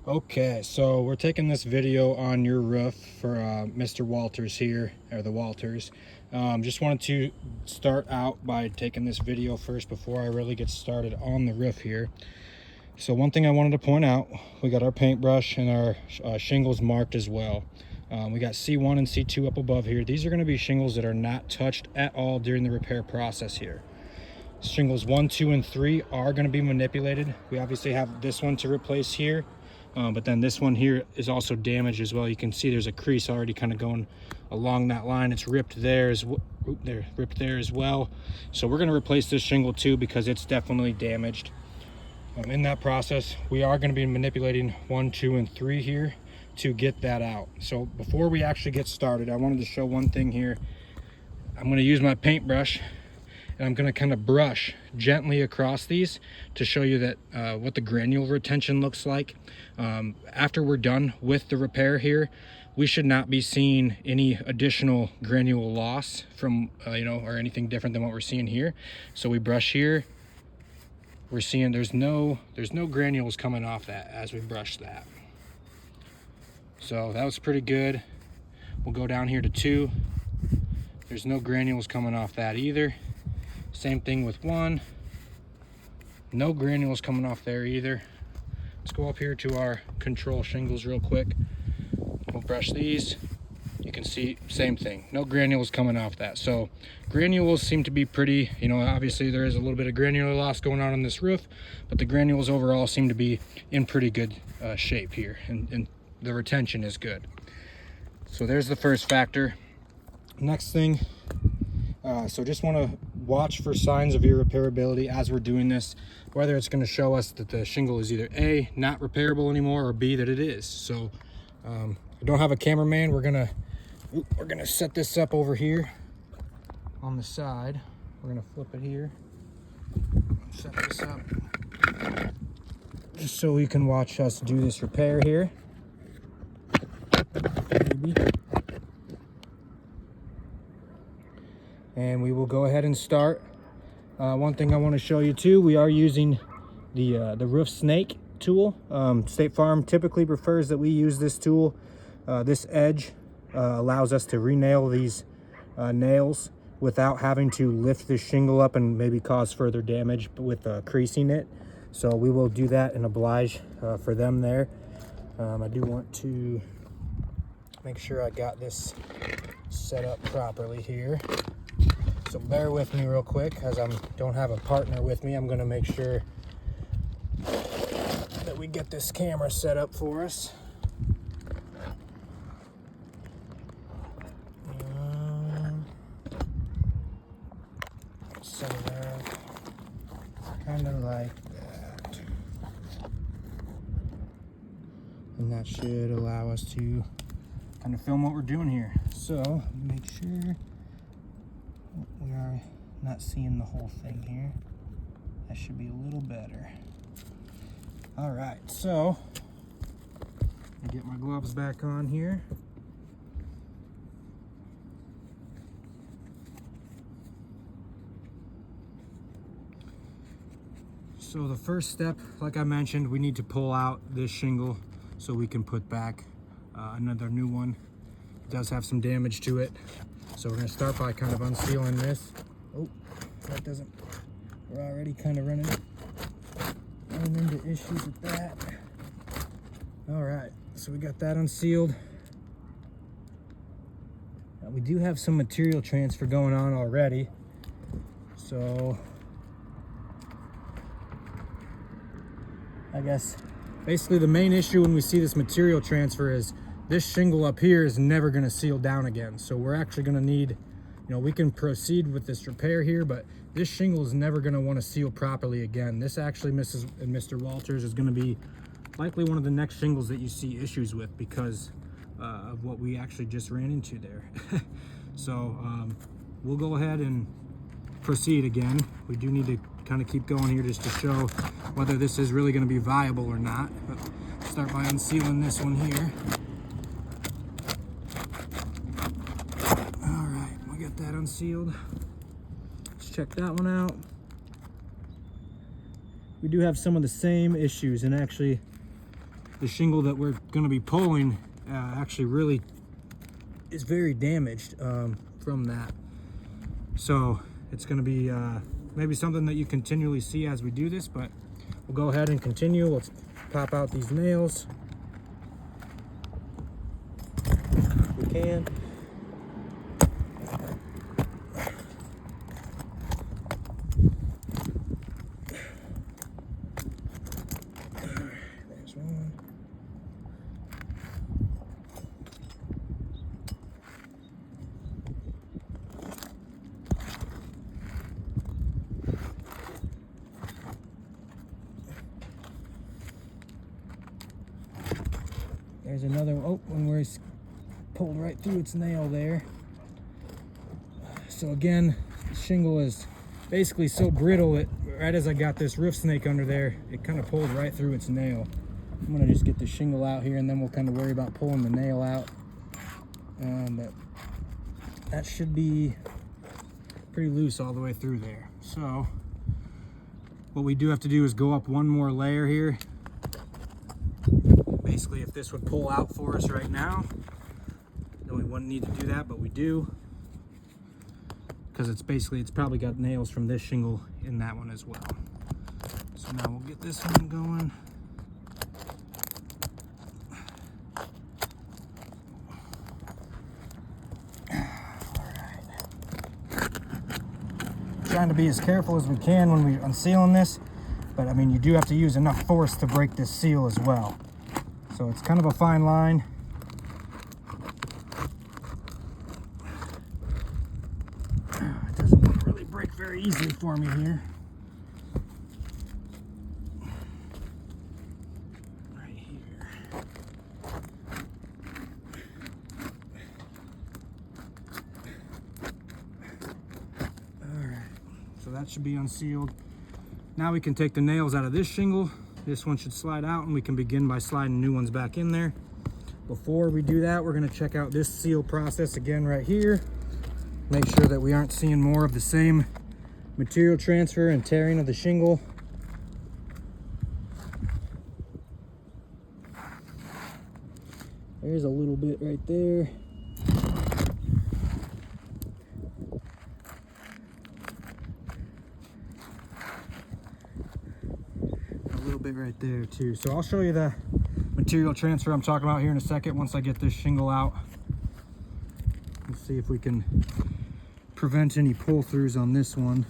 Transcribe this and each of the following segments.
Okay, so we're taking this video on your roof for Mr. Walters here, or the Walters. Just wanted to start out by taking this video first before I really get started on the roof here. So one thing I wanted to point out, we got our paintbrush and our shingles marked as well. We got C1 and C2 up above here. These are going to be shingles that are not touched at all during the repair process here. Shingles 1, 2, and 3 are going to be manipulated. We obviously have this one to replace here. But then this one here is also damaged as well. You can see there's a crease already kind of going along that line. It's ripped there ripped there as well. So we're going to replace this shingle too because it's definitely damaged. In that process, we are going to be manipulating 1, 2, and 3 here to get that out. So before we actually get started, I wanted to show one thing here. I'm going to use my paintbrush and I'm going to kind of brush gently across these to show you that what the granule retention looks like. After we're done with the repair here, we should not be seeing any additional granule loss from or anything different than what we're seeing here. So we brush here, we're seeing there's no granules coming off that as we brush that. So that was pretty good. We'll go down here to 2. There's no granules coming off that either. Same thing with 1. No granules coming off there either. Let's go up here to our control shingles real quick. We'll brush these. You can see same thing. No granules coming off that. So granules seem to be pretty, obviously there is a little bit of granular loss going on this roof, but the granules overall seem to be in pretty good shape here, and the retention is good. So there's the first factor. Next thing, so just want to watch for signs of irreparability as we're doing this, whether it's going to show us that the shingle is either A, not repairable anymore, or B, that it is. So I don't have a cameraman. We're gonna set this up over here on the side. We're gonna flip it here, set this up just so you can watch us do this repair here. And we will go ahead and start. One thing I want to show you too, we are using the roof snake tool. State Farm typically prefers that we use this tool. This edge allows us to re-nail these nails without having to lift the shingle up and maybe cause further damage with creasing it. So we will do that and oblige for them there. I do want to make sure I got this set up properly here. So bear with me real quick, as I don't have a partner with me. I'm going to make sure that we get this camera set up for us. So kind of like that. And that should allow us to kind of film what we're doing here. So make sure we are not seeing the whole thing here. That should be a little better. All right, so I get my gloves back on here. So the first step, like I mentioned, we need to pull out this shingle so we can put back another new one. It does have some damage to it. So we're gonna start by kind of unsealing this. Oh, that doesn't, we're already kind of running into issues with that. All right, so we got that unsealed. Now we do have some material transfer going on already. So I guess basically the main issue when we see this material transfer is this shingle up here is never going to seal down again. So we're actually going to need, we can proceed with this repair here, but this shingle is never going to want to seal properly again. This actually, Mrs. and Mr. Walters, is going to be likely one of the next shingles that you see issues with because of what we actually just ran into there. So we'll go ahead and proceed again. We do need to kind of keep going here just to show whether this is really going to be viable or not. But start by unsealing this one here. All right, we got that unsealed. Let's check that one out. We do have some of the same issues, and actually the shingle that we're going to be pulling actually really is very damaged from that. So it's going to be maybe something that you continually see as we do this, but we'll go ahead and continue. Let's pop out these nails if we can. There's one. There's another one where it's pulled right through its nail there. So again, the shingle is basically so brittle that right as I got this roof snake under there, it kind of pulled right through its nail. I'm gonna just get the shingle out here and then we'll kind of worry about pulling the nail out. But that should be pretty loose all the way through there. So what we do have to do is go up one more layer here. Basically, if this would pull out for us right now, then we wouldn't need to do that, but we do, because it's probably got nails from this shingle in that one as well. So now we'll get this one going. Trying to be as careful as we can when we're unsealing this, but I mean, you do have to use enough force to break this seal as well. So it's kind of a fine line. It doesn't want to really break very easily for me here. Right here. All right, so that should be unsealed. Now we can take the nails out of this shingle. This one should slide out and we can begin by sliding new ones back in there. Before we do that, we're gonna check out this seal process again right here. Make sure that we aren't seeing more of the same material transfer and tearing of the shingle. There's a little bit right there. Right there too. So I'll show you the material transfer I'm talking about here in a second once I get this shingle out. Let's see if we can prevent any pull throughs on this one.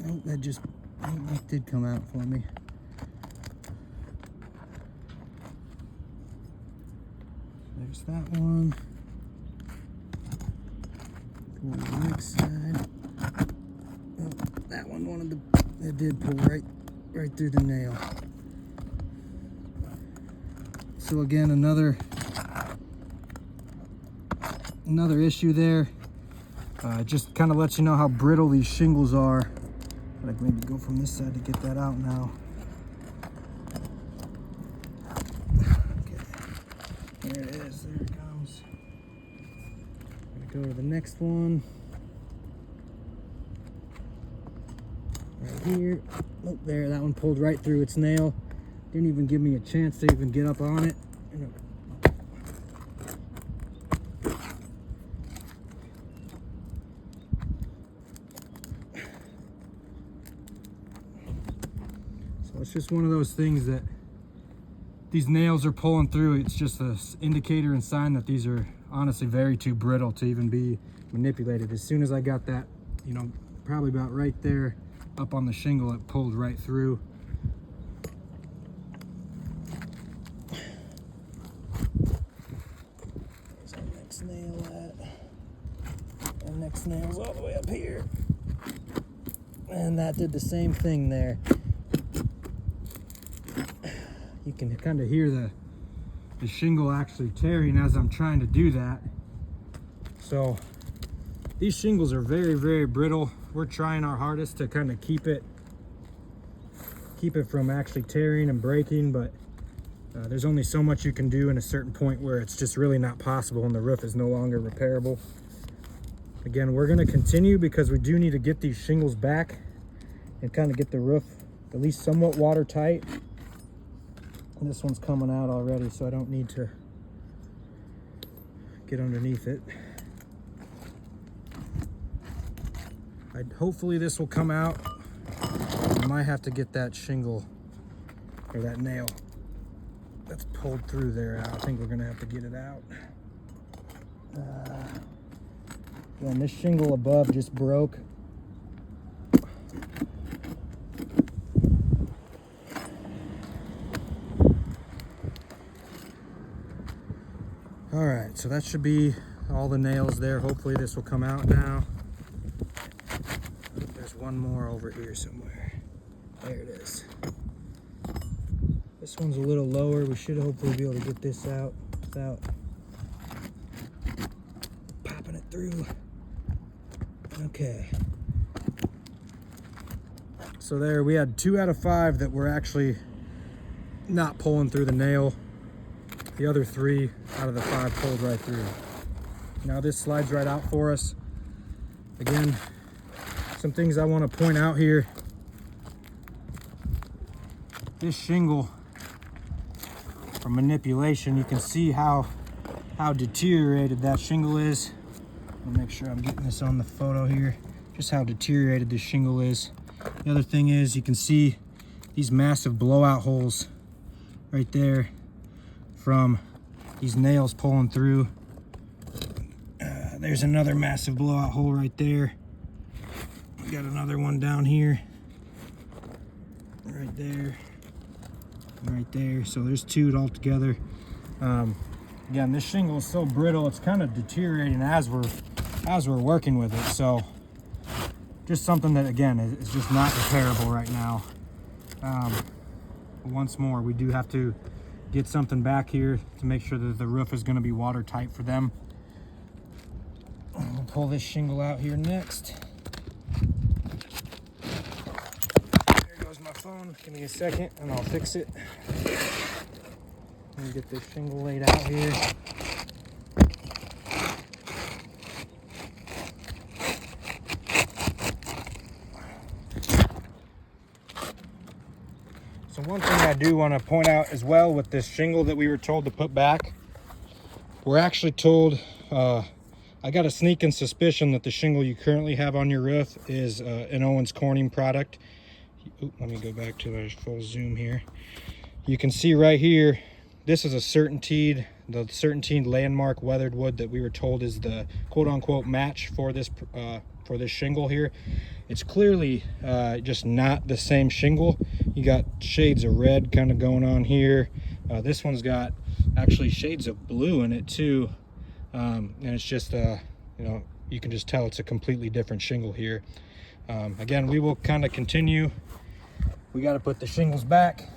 Oh, that did come out for me. There's that one. Go on the next side. Oh, that one it did pull right through the nail. So again, another issue there. Just kind of lets you know how brittle these shingles are. But I maybe go from this side to get that out now. Okay, there it is. There it comes. Go to the next one. Right here. Oh, there, that one pulled right through its nail. Didn't even give me a chance to even get up on it. So it's just one of those things that these nails are pulling through. It's just an indicator and sign that these are honestly very too brittle to even be manipulated. As soon as I got that, probably about right there up on the shingle, it pulled right through. There's our next nail at. Our next nail's all the way up here. And that did the same thing there. You can kind of hear the shingle actually tearing as I'm trying to do that. So these shingles are very, very brittle. We're trying our hardest to kind of keep it from actually tearing and breaking, but there's only so much you can do in a certain point where it's just really not possible and the roof is no longer repairable. Again, we're going to continue because we do need to get these shingles back and kind of get the roof at least somewhat watertight. And this one's coming out already, so I don't need to get underneath it. Hopefully this will come out. I might have to get that shingle or that nail that's pulled through there out. I think we're gonna have to get it out. And this shingle above just broke. All right, so that should be all the nails there. Hopefully this will come out now. There's one more over here somewhere. There it is. This one's a little lower. We should hopefully be able to get this out without popping it through. Okay. So there, we had 2 out of 5 that were actually not pulling through the nail. The other 3 out of the 5 pulled right through. Now this slides right out for us. Again, some things I want to point out here. This shingle, from manipulation, you can see how deteriorated that shingle is. I'll make sure I'm getting this on the photo here. Just how deteriorated this shingle is. The other thing is you can see these massive blowout holes right there from these nails pulling through. There's another massive blowout hole right there. We got another one down here, right there, right there. So there's 2 altogether. Again, this shingle is so brittle, it's kind of deteriorating as we're working with it. So just something that, again, is just not repairable right now. Once more, we do have to get something back here to make sure that the roof is going to be watertight for them. We'll pull this shingle out here next. There goes my phone. Give me a second and I'll fix it. Let me get this shingle laid out here. So one thing I do want to point out as well with this shingle that we were told to put back, we're actually told, I got a sneaking suspicion that the shingle you currently have on your roof is an Owens Corning product. Let me go back to a full zoom here. You can see right here, this is a CertainTeed, the CertainTeed Landmark weathered wood that we were told is the quote-unquote match for this shingle here. It's clearly just not the same shingle. You got shades of red kind of going on here. This one's got actually shades of blue in it too. And it's just, you know, you can just tell it's a completely different shingle here. Again, we will kind of continue. We got to put the shingles back.